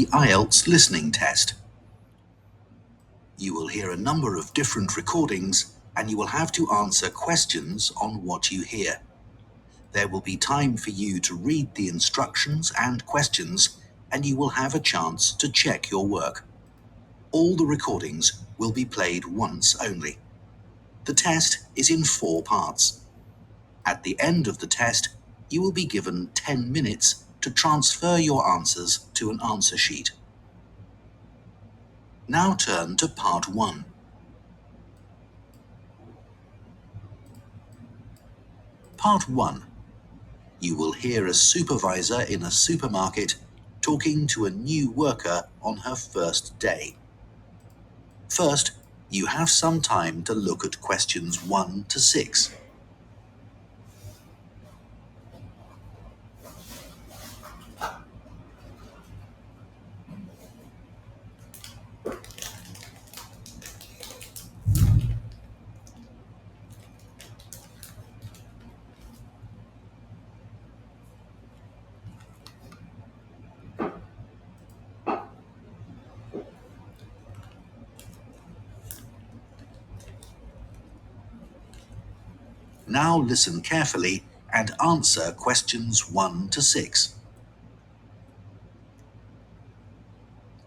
the IELTS Listening Test. You will hear a number of different recordings and you will have to answer questions on what you hear. There will be time for you to read the instructions and questions, and you will have a chance to check your work. All the recordings will be played once only. The test is in 4 parts. At the end of the test, you will be given 10 minutes to transfer your answers to an answer sheet. Now turn to part 1. Part 1. You will hear a supervisor in a supermarket talking to a new worker on her first day. First, you have some time to look at questions 1 to 6. Now listen carefully and answer questions 1 to 6.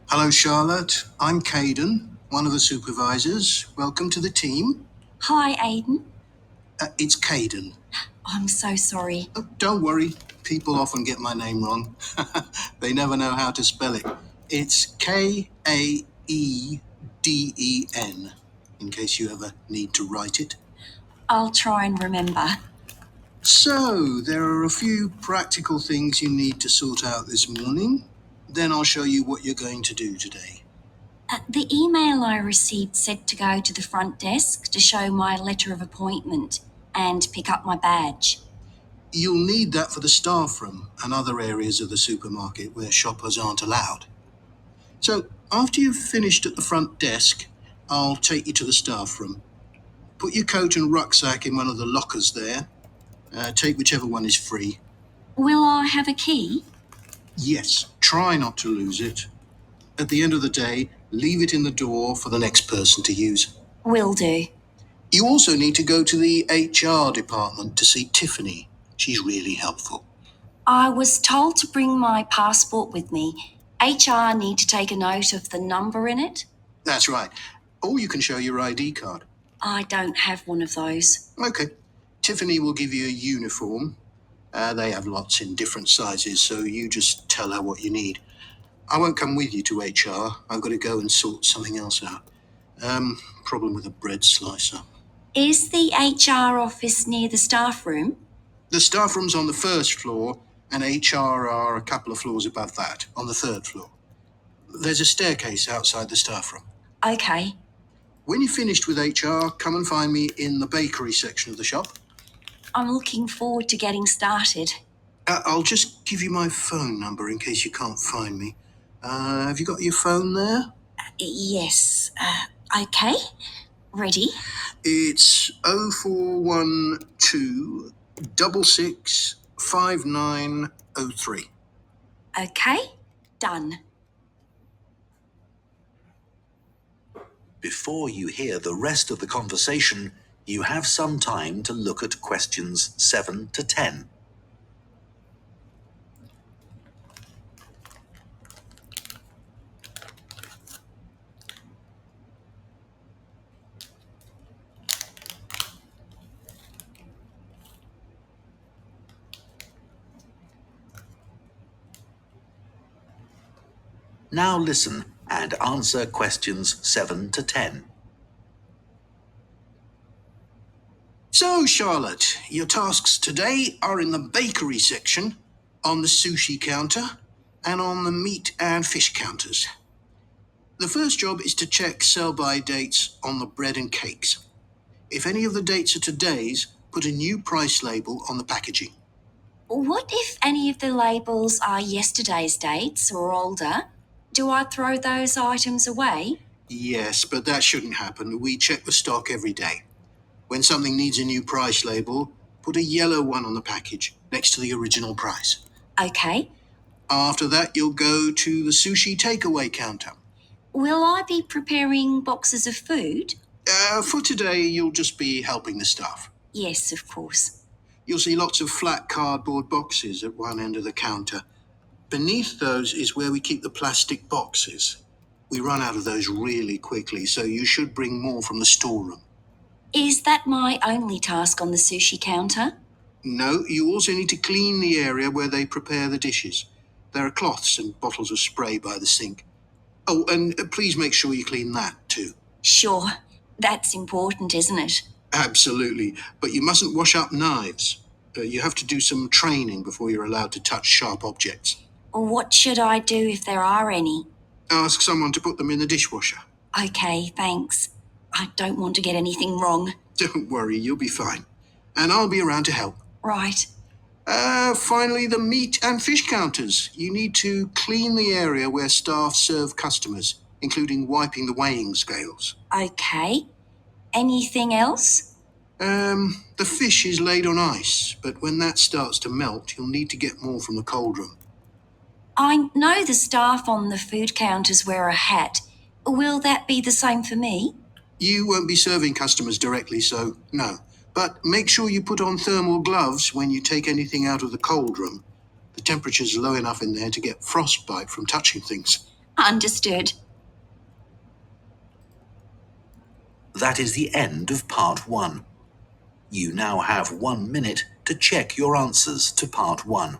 Hello, Charlotte. I'm Caden, one of the supervisors. Welcome to the team. Hi, Aiden. It's Caden. I'm so sorry. Don't worry. People often get my name wrong. They never know how to spell it. It's Kaeden, in case you ever need to write it. I'll try and remember. So, there are a few practical things you need to sort out this morning. Then I'll show you what you're going to do today. The email I received said to go to the front desk to show my letter of appointment and pick up my badge. You'll need that for the staff room and other areas of the supermarket where shoppers aren't allowed. So, after you've finished at the front desk, I'll take you to the staff room. Put your coat and rucksack in one of the lockers there. Take whichever one is free. Will I have a key? Yes, try not to lose it. At the end of the day, leave it in the door for the next person to use. Will do. You also need to go to the HR department to see Tiffany. She's really helpful. I was told to bring my passport with me. HR need to take a note of the number in it. That's right. Or you can show your ID card. I don't have one of those. Okay. Tiffany will give you a uniform. They have lots in different sizes, so you just tell her what you need. I won't come with you to HR. I've got to go and sort something else out. Problem with a bread slicer. Is the HR office near the staff room? The staff room's on the 1st floor, and HR are a couple of floors above that, on the 3rd floor. There's a staircase outside the staff room. Okay. When you're finished with HR, come and find me in the bakery section of the shop. I'm looking forward to getting started. I'll just give you my phone number in case you can't find me. Have you got your phone there? Yes. Okay. Ready? It's 0412 66 5903. Okay. Done. Before you hear the rest of the conversation, you have some time to look at questions 7 to 10. Now listen and answer questions 7 to 10. So, Charlotte, your tasks today are in the bakery section, on the sushi counter, and on the meat and fish counters. The first job is to check sell-by dates on the bread and cakes. If any of the dates are today's, put a new price label on the packaging. What if any of the labels are yesterday's dates or older? Do I throw those items away? Yes, but that shouldn't happen. We check the stock every day. When something needs a new price label, put a yellow one on the package next to the original price. Okay. After that, you'll go to the sushi takeaway counter. Will I be preparing boxes of food? For today, you'll just be helping the staff. Yes, of course. You'll see lots of flat cardboard boxes at one end of the counter. Beneath those is where we keep the plastic boxes. We run out of those really quickly, so you should bring more from the storeroom. Is that my only task on the sushi counter? No, you also need to clean the area where they prepare the dishes. There are cloths and bottles of spray by the sink. Oh, and please make sure you clean that too. Sure. That's important, isn't it? Absolutely, but you mustn't wash up knives. You have to do some training before you're allowed to touch sharp objects. What should I do if there are any? Ask someone to put them in the dishwasher. Okay, thanks. I don't want to get anything wrong. Don't worry, you'll be fine. And I'll be around to help. Right. Finally, the meat and fish counters. You need to clean the area where staff serve customers, including wiping the weighing scales. Okay. Anything else? The fish is laid on ice, but when that starts to melt, you'll need to get more from the cold room. I know the staff on the food counters wear a hat. Will that be the same for me? You won't be serving customers directly, so no. But make sure you put on thermal gloves when you take anything out of the cold room. The temperature's low enough in there to get frostbite from touching things. Understood. That is the end of part 1. You now have 1 minute to check your answers to part 1.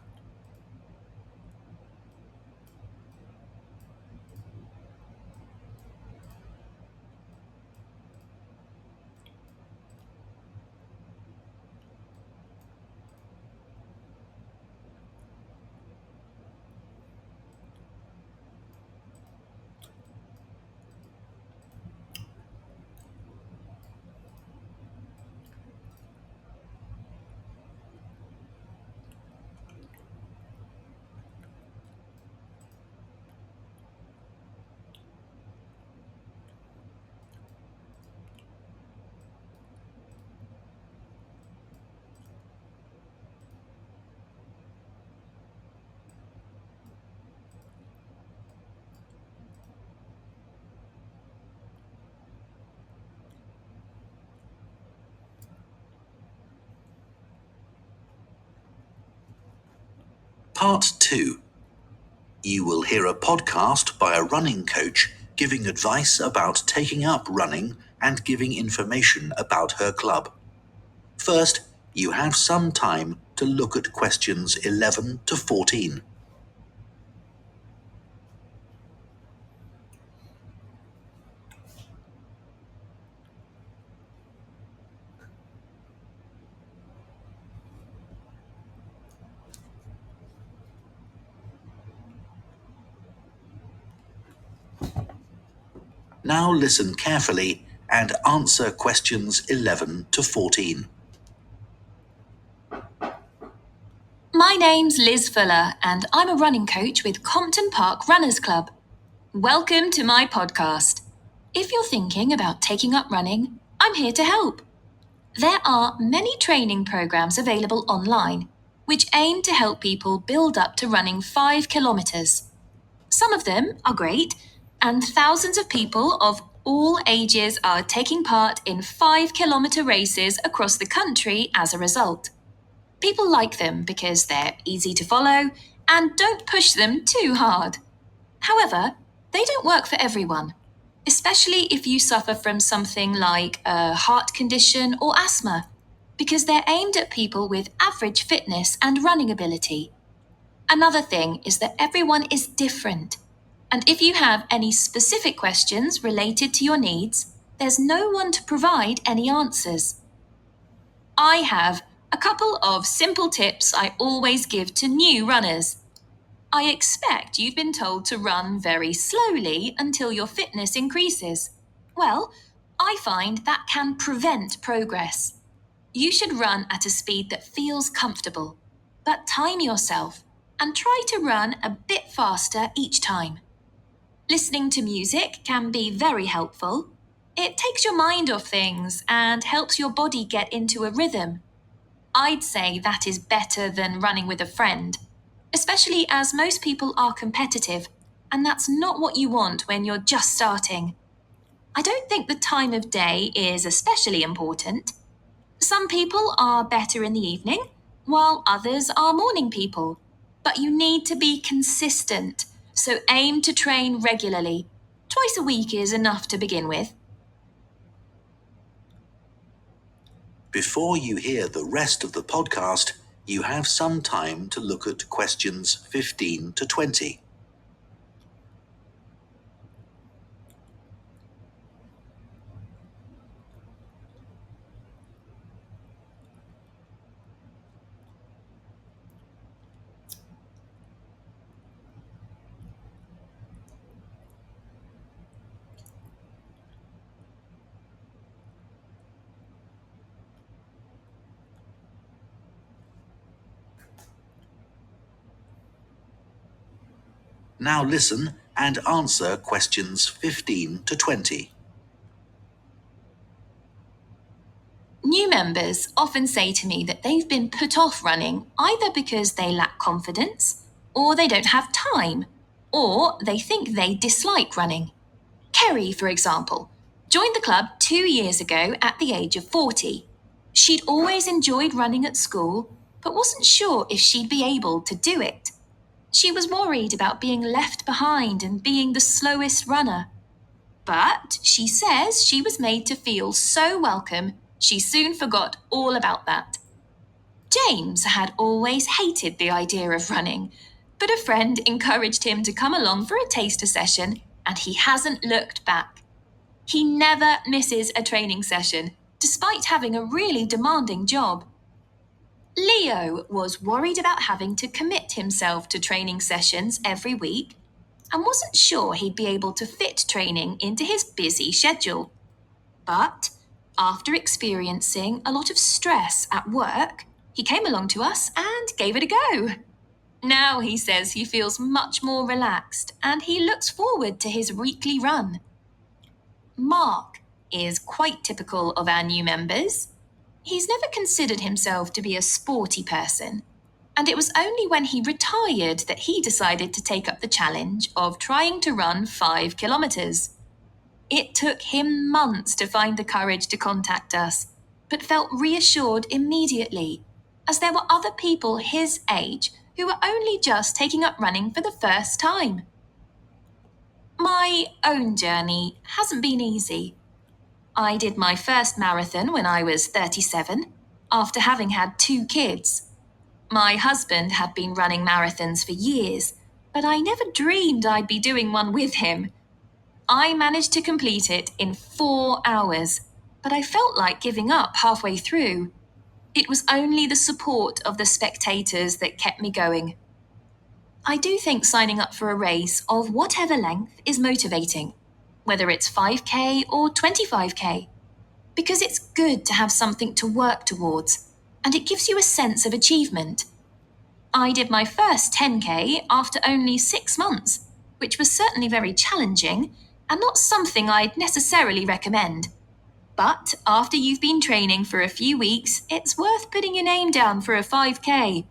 Part 2. You will hear a podcast by a running coach giving advice about taking up running and giving information about her club. First, you have some time to look at questions 11 to 14. Now listen carefully and answer questions 11 to 14. My name's Liz Fuller and I'm a running coach with Compton Park Runners Club. Welcome to my podcast. If you're thinking about taking up running, I'm here to help. There are many training programs available online which aim to help people build up to running 5 kilometers. Some of them are great, and thousands of people of all ages are taking part in 5-kilometer races across the country as a result. People like them because they're easy to follow and don't push them too hard. However, they don't work for everyone, especially if you suffer from something like a heart condition or asthma, because they're aimed at people with average fitness and running ability. Another thing is that everyone is different. And if you have any specific questions related to your needs, there's no one to provide any answers. I have a couple of simple tips I always give to new runners. I expect you've been told to run very slowly until your fitness increases. Well, I find that can prevent progress. You should run at a speed that feels comfortable, but time yourself and try to run a bit faster each time. Listening to music can be very helpful. It takes your mind off things and helps your body get into a rhythm. I'd say that is better than running with a friend. especially as most people are competitive, and that's not what you want when you're just starting. I don't think the time of day is especially important. Some people are better in the evening, while others are morning people. But you need to be consistent, so aim to train regularly. Twice a week is enough to begin with. Before you hear the rest of the podcast, you have some time to look at questions 15 to 20. Now listen and answer questions 15 to 20. New members often say to me that they've been put off running either because they lack confidence, or they don't have time, or they think they dislike running. Kerry, for example, joined the club 2 years ago at the age of 40. She'd always enjoyed running at school, but wasn't sure if she'd be able to do it. She was worried about being left behind and being the slowest runner. But she says she was made to feel so welcome, she soon forgot all about that. James had always hated the idea of running, but a friend encouraged him to come along for a taster session, and he hasn't looked back. He never misses a training session, despite having a really demanding job. Leo was worried about having to commit himself to training sessions every week and wasn't sure he'd be able to fit training into his busy schedule. But after experiencing a lot of stress at work, he came along to us and gave it a go. Now he says he feels much more relaxed and he looks forward to his weekly run. Mark is quite typical of our new members. He's never considered himself to be a sporty person, and it was only when he retired that he decided to take up the challenge of trying to run 5 kilometers. It took him months to find the courage to contact us, but felt reassured immediately, as there were other people his age who were only just taking up running for the first time. My own journey hasn't been easy. I did my first marathon when I was 37, after having had 2 kids. My husband had been running marathons for years, but I never dreamed I'd be doing one with him. I managed to complete it in 4 hours, but I felt like giving up halfway through. It was only the support of the spectators that kept me going. I do think signing up for a race of whatever length is motivating, whether it's 5K or 25K, because it's good to have something to work towards, and it gives you a sense of achievement. I did my first 10K after only 6 months, which was certainly very challenging and not something I'd necessarily recommend. But after you've been training for a few weeks, it's worth putting your name down for a 5K.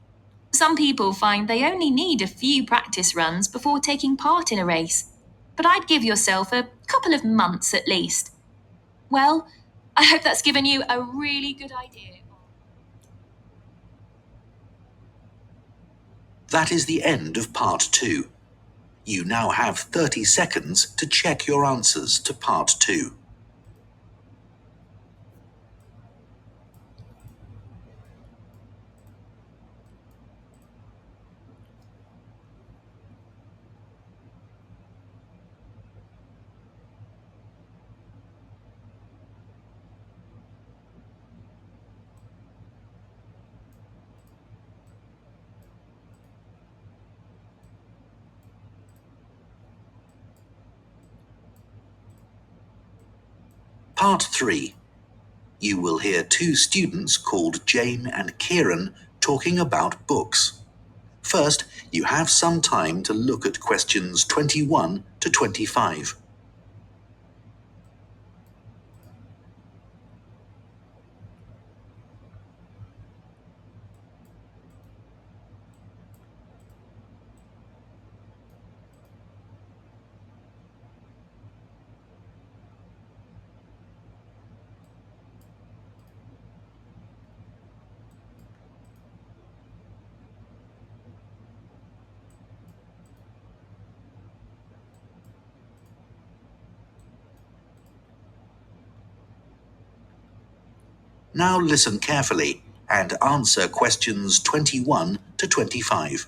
Some people find they only need a few practice runs before taking part in a race, but I'd give yourself a couple of months at least. Well, I hope that's given you a really good idea. That is the end of part 2. You now have 30 seconds to check your answers to part 2. Part 3. You will hear 2 students called Jane and Kieran talking about books. First, you have some time to look at questions 21 to 25. Now listen carefully and answer questions 21 to 25.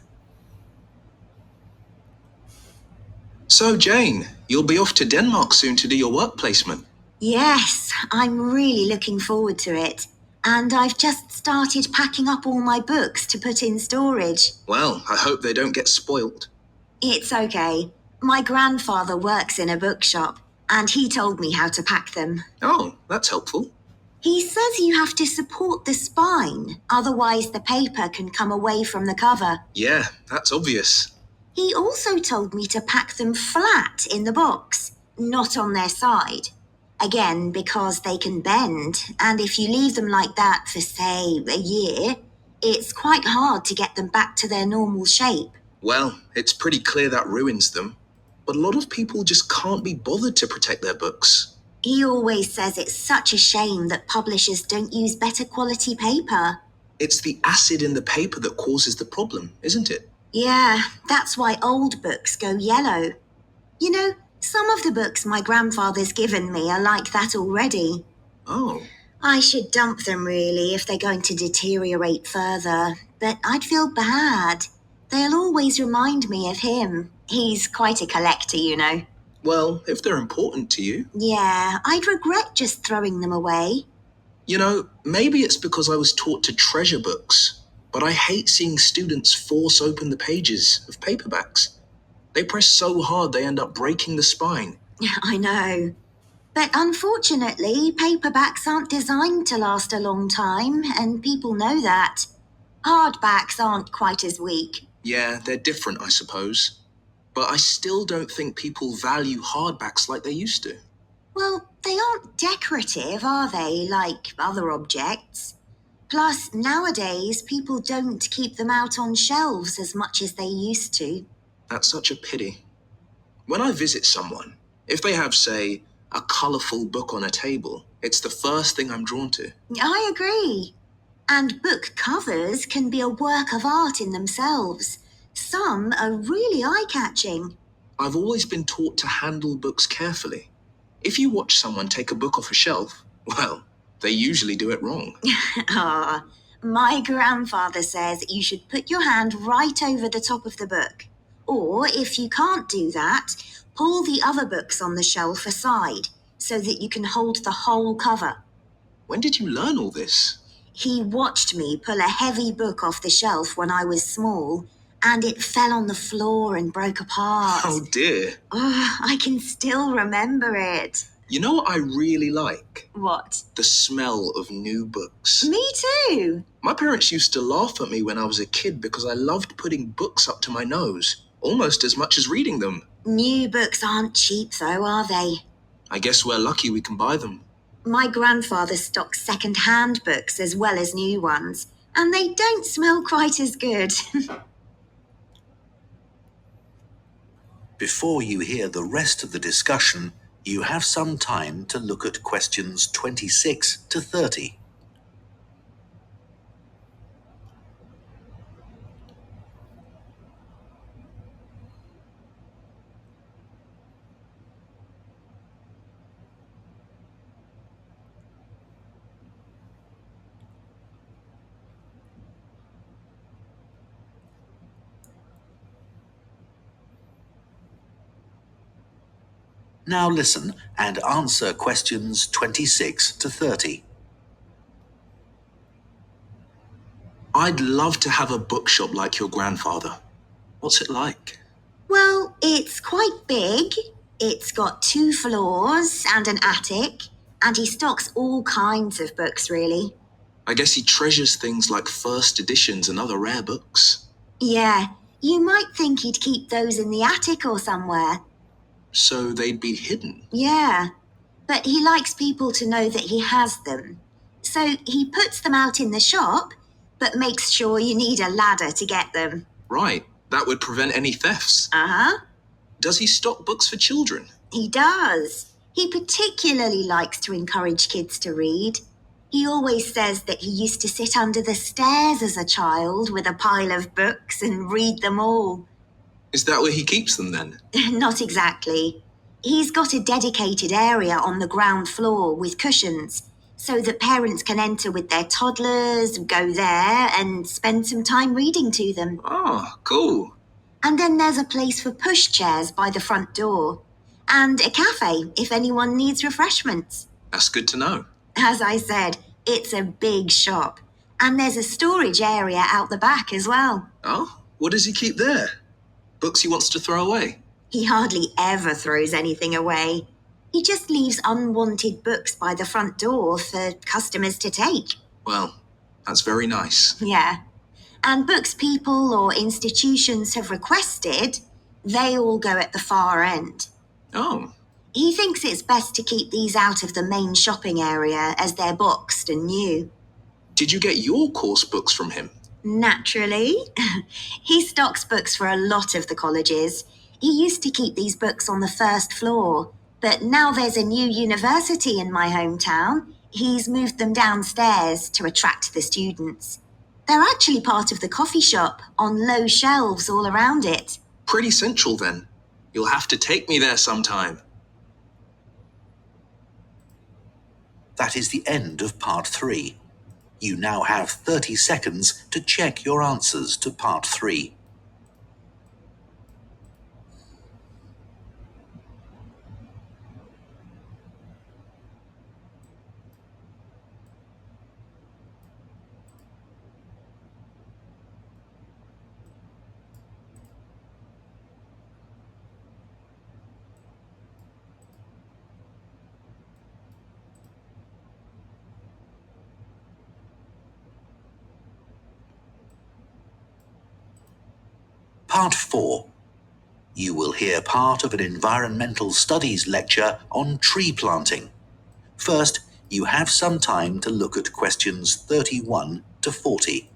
So, Jane, you'll be off to Denmark soon to do your work placement. Yes, I'm really looking forward to it. And I've just started packing up all my books to put in storage. Well, I hope they don't get spoilt. It's okay. My grandfather works in a bookshop, and he told me how to pack them. Oh, that's helpful. He says you have to support the spine, otherwise the paper can come away from the cover. Yeah, that's obvious. He also told me to pack them flat in the box, not on their side. Again, because they can bend, and if you leave them like that for, say, a year, it's quite hard to get them back to their normal shape. Well, it's pretty clear that ruins them. But a lot of people just can't be bothered to protect their books. He always says it's such a shame that publishers don't use better quality paper. It's the acid in the paper that causes the problem, isn't it? Yeah, that's why old books go yellow. You know, some of the books my grandfather's given me are like that already. Oh. I should dump them really if they're going to deteriorate further, but I'd feel bad. They'll always remind me of him. He's quite a collector, you know. Well, if they're important to you. Yeah, I'd regret just throwing them away. You know, maybe it's because I was taught to treasure books, but I hate seeing students force open the pages of paperbacks. They press so hard they end up breaking the spine. I know. But unfortunately, paperbacks aren't designed to last a long time, and people know that. Hardbacks aren't quite as weak. Yeah, they're different, I suppose. But I still don't think people value hardbacks like they used to. Well, they aren't decorative, are they, like other objects? Plus, nowadays, people don't keep them out on shelves as much as they used to. That's such a pity. When I visit someone, if they have, say, a colourful book on a table, it's the first thing I'm drawn to. I agree. And book covers can be a work of art in themselves. Some are really eye-catching. I've always been taught to handle books carefully. If you watch someone take a book off a shelf, well, they usually do it wrong. Ah, my grandfather says you should put your hand right over the top of the book. Or, if you can't do that, pull the other books on the shelf aside so that you can hold the whole cover. When did you learn all this? He watched me pull a heavy book off the shelf when I was small, and it fell on the floor and broke apart. Oh dear. Oh, I can still remember it. You know what I really like? What? The smell of new books. Me too. My parents used to laugh at me when I was a kid because I loved putting books up to my nose, almost as much as reading them. New books aren't cheap though, are they? I guess we're lucky we can buy them. My grandfather stocks second-hand books as well as new ones, and they don't smell quite as good. Before you hear the rest of the discussion, you have some time to look at questions 26 to 30. Now listen and answer questions 26 to 30. I'd love to have a bookshop like your grandfather. What's it like? Well, it's quite big. It's got 2 floors and an attic, and he stocks all kinds of books, really. I guess he treasures things like first editions and other rare books. Yeah, you might think he'd keep those in the attic or somewhere. So they'd be hidden? Yeah, but he likes people to know that he has them. So he puts them out in the shop, but makes sure you need a ladder to get them. Right, that would prevent any thefts. Uh-huh. Does he stock books for children? He does. He particularly likes to encourage kids to read. He always says that he used to sit under the stairs as a child with a pile of books and read them all. Is that where he keeps them then? Not exactly. He's got a dedicated area on the ground floor with cushions. so that parents can enter with their toddlers, go there, and spend some time reading to them. Oh, cool. And then there's a place for pushchairs by the front door, and a cafe if anyone needs refreshments. That's good to know. As I said, it's a big shop, and there's a storage area out the back as well. Oh, what does he keep there? Books he wants to throw away? He hardly ever throws anything away. He just leaves unwanted books by the front door for customers to take. Well, that's very nice. Yeah. And books people or institutions have requested, they all go at the far end. Oh. He thinks it's best to keep these out of the main shopping area as they're boxed and new. Did you get your course books from him? Naturally. He stocks books for a lot of the colleges. He used to keep these books on the first floor, but now there's a new university in my hometown. He's moved them downstairs to attract the students. They're actually part of the coffee shop, on low shelves all around it. Pretty central then. You'll have to take me there sometime. That is the end of part 3. You now have 30 seconds to check your answers to part 3. Part 4. You will hear part of an environmental studies lecture on tree planting. First, you have some time to look at questions 31 to 40.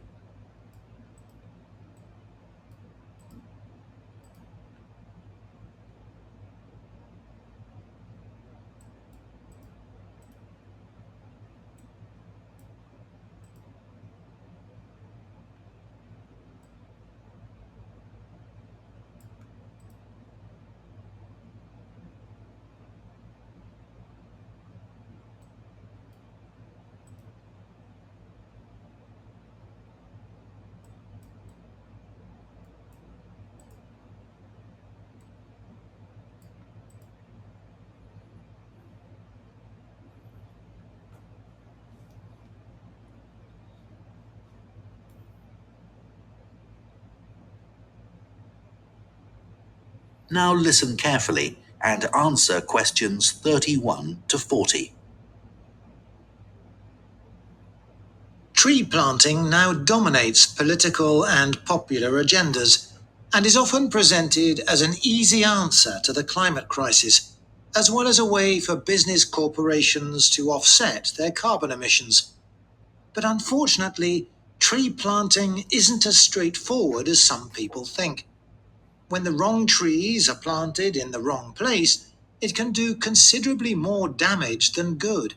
Now listen carefully and answer questions 31 to 40. Tree planting now dominates political and popular agendas and is often presented as an easy answer to the climate crisis, as well as a way for business corporations to offset their carbon emissions. But unfortunately, tree planting isn't as straightforward as some people think. When the wrong trees are planted in the wrong place, it can do considerably more damage than good,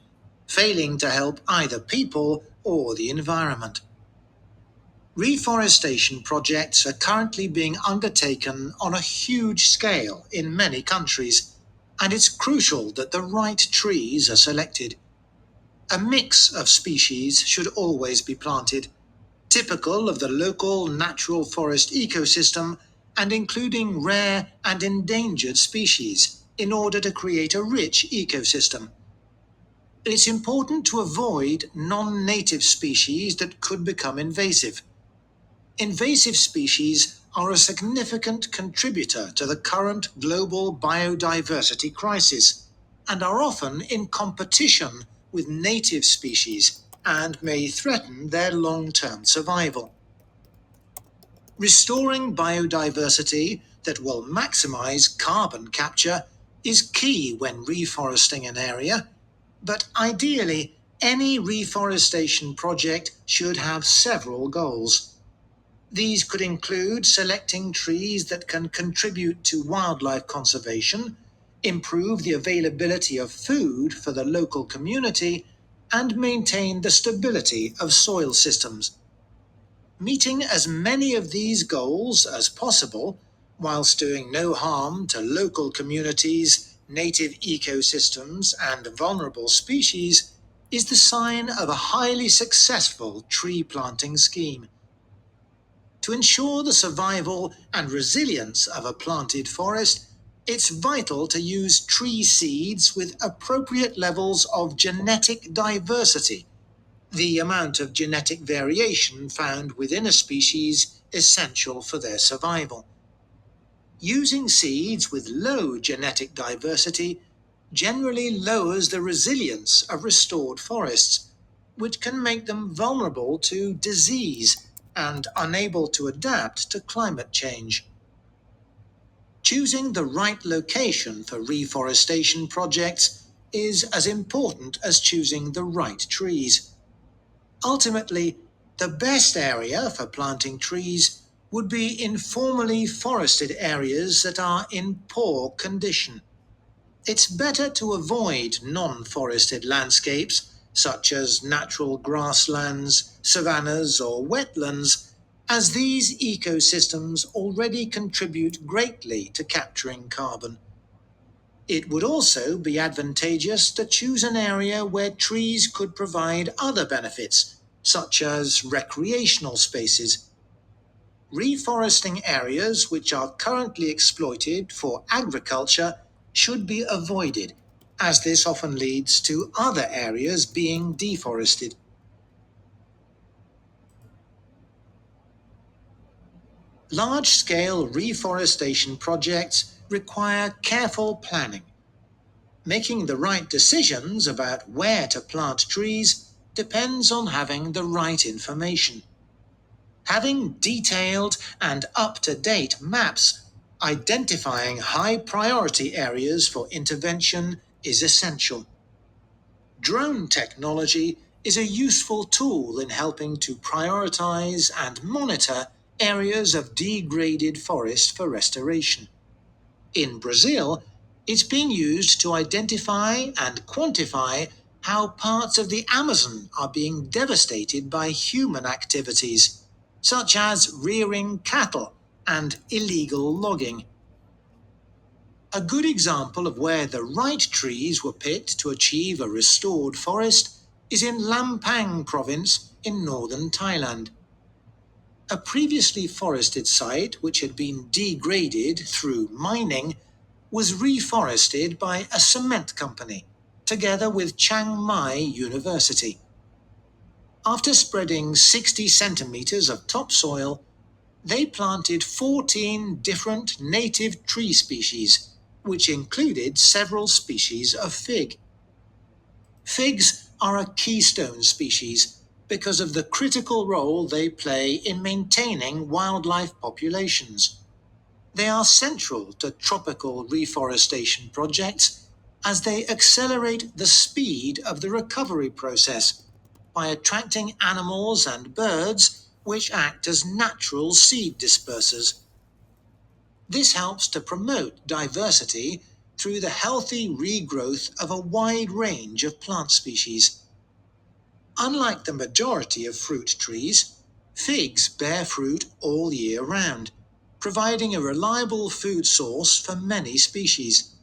failing to help either people or the environment. Reforestation projects are currently being undertaken on a huge scale in many countries, and it's crucial that the right trees are selected. A mix of species should always be planted, typical of the local natural forest ecosystem and including rare and endangered species in order to create a rich ecosystem. It's important to avoid non-native species that could become invasive. Invasive species are a significant contributor to the current global biodiversity crisis and are often in competition with native species and may threaten their long-term survival. Restoring biodiversity that will maximize carbon capture is key when reforesting an area, but ideally, any reforestation project should have several goals. These could include selecting trees that can contribute to wildlife conservation, improve the availability of food for the local community, and maintain the stability of soil systems. Meeting as many of these goals as possible, whilst doing no harm to local communities, native ecosystems, and vulnerable species, is the sign of a highly successful tree planting scheme. To ensure the survival and resilience of a planted forest, it's vital to use tree seeds with appropriate levels of genetic diversity, the amount of genetic variation found within a species essential for their survival. Using seeds with low genetic diversity generally lowers the resilience of restored forests, which can make them vulnerable to disease and unable to adapt to climate change. Choosing the right location for reforestation projects is as important as choosing the right trees. Ultimately, the best area for planting trees would be informally forested areas that are in poor condition. It's better to avoid non-forested landscapes, such as natural grasslands, savannas, or wetlands, as these ecosystems already contribute greatly to capturing carbon. It would also be advantageous to choose an area where trees could provide other benefits, such as recreational spaces. Reforesting areas which are currently exploited for agriculture should be avoided, as this often leads to other areas being deforested. Large-scale reforestation projects require careful planning. Making the right decisions about where to plant trees depends on having the right information. Having detailed and up-to-date maps identifying high-priority areas for intervention is essential. Drone technology is a useful tool in helping to prioritize and monitor areas of degraded forest for restoration. In Brazil, it's being used to identify and quantify how parts of the Amazon are being devastated by human activities, such as rearing cattle and illegal logging. A good example of where the right trees were picked to achieve a restored forest is in Lampang province in northern Thailand. A previously forested site, which had been degraded through mining, was reforested by a cement company, together with Chiang Mai University. After spreading 60 centimeters of topsoil, they planted 14 different native tree species, which included several species of fig. Figs are a keystone species because of the critical role they play in maintaining wildlife populations. They are central to tropical reforestation projects as they accelerate the speed of the recovery process by attracting animals and birds which act as natural seed dispersers. This helps to promote diversity through the healthy regrowth of a wide range of plant species. Unlike the majority of fruit trees, figs bear fruit all year round, providing a reliable food source for many species.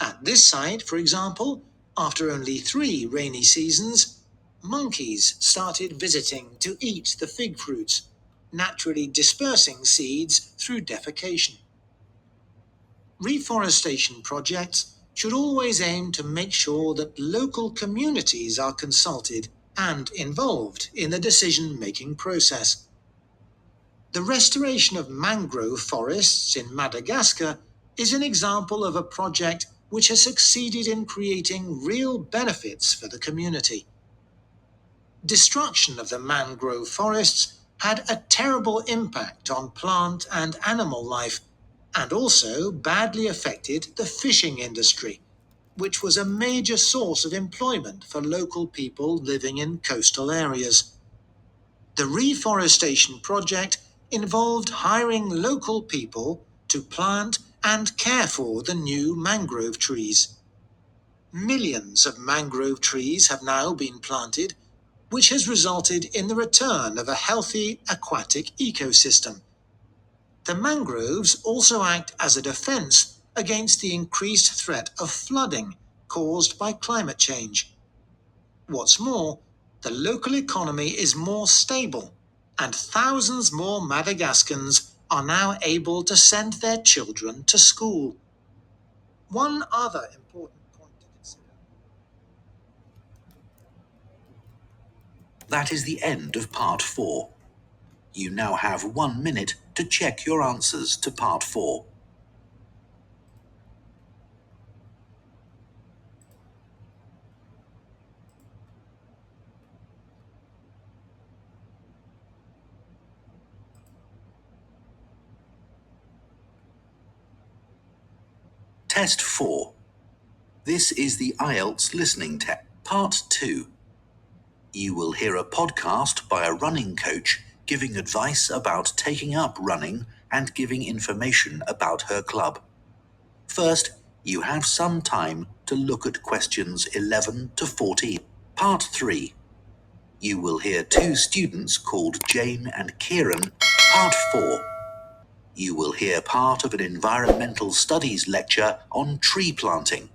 At this site, for example, after only 3 rainy seasons, monkeys started visiting to eat the fig fruits, naturally dispersing seeds through defecation. Reforestation projects should always aim to make sure that local communities are consulted and involved in the decision-making process. The restoration of mangrove forests in Madagascar is an example of a project which has succeeded in creating real benefits for the community. Destruction of the mangrove forests had a terrible impact on plant and animal life, and also badly affected the fishing industry, which was a major source of employment for local people living in coastal areas. The reforestation project involved hiring local people to plant and care for the new mangrove trees. Millions of mangrove trees have now been planted, which has resulted in the return of a healthy aquatic ecosystem. The mangroves also act as a defense against the increased threat of flooding caused by climate change. What's more, the local economy is more stable, and thousands more Madagascans are now able to send their children to school. One other important point to consider. That is the end of part 4. You now have 1 minute to check your answers to part 4. Test 4. This is the IELTS Listening Test, Part 2. You will hear a podcast by a running coach giving advice about taking up running and giving information about her club. First, you have some time to look at questions 11 to 14. Part 3. You will hear 2 students called Jane and Kieran. Part 4. You will hear part of an environmental studies lecture on tree planting.